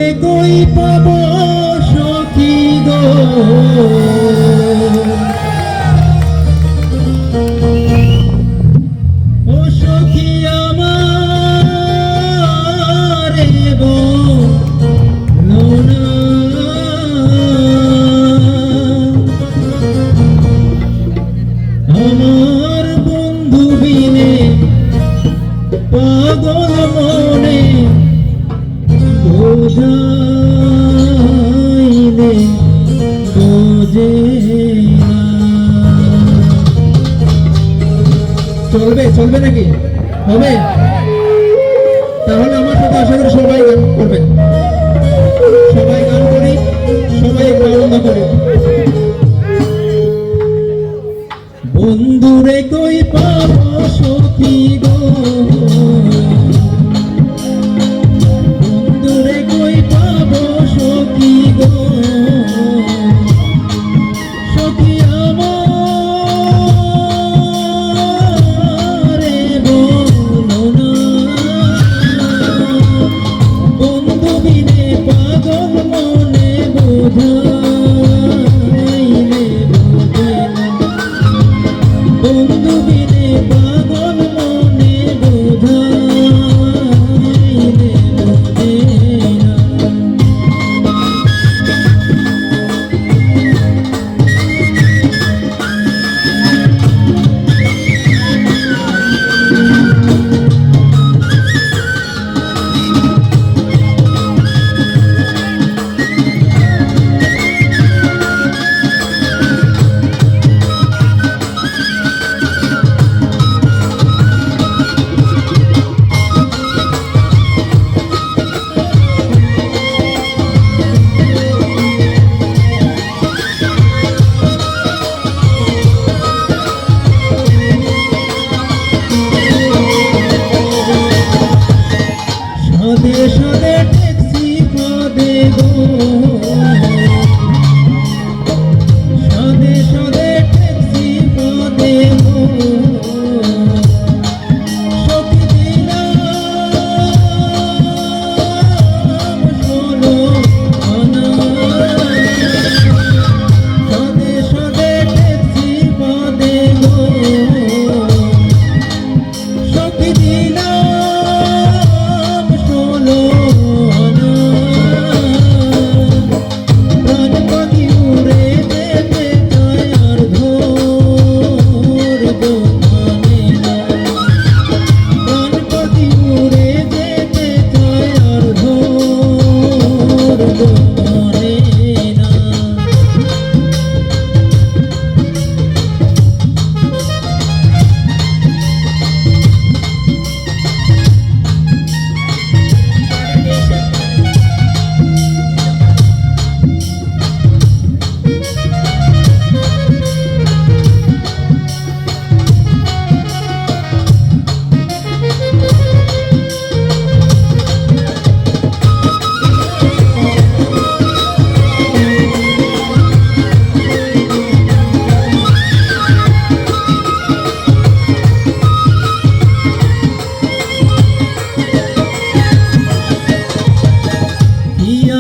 কই পাব সখী গো ও সখী আমার লোনা আমার বন্ধু বিনে পাগল মনে বোঝাইলে বোঝে চলবে চলবে নাকি হবে তাহলে আমার সাথে আশা করি সবাই গান করবেন সবাই গান করি সবাই একটু আনন্দ করি বন্ধুরে কই পাবো সখী গো সাদে ট্যাক্সি পদে গো সাদে ট্যাক্সি পদে গো সখী দিলাম ষোলো আনা সাদে ট্যাক্সি পদে গো সখী দিলাম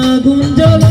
আগুন জ্বলা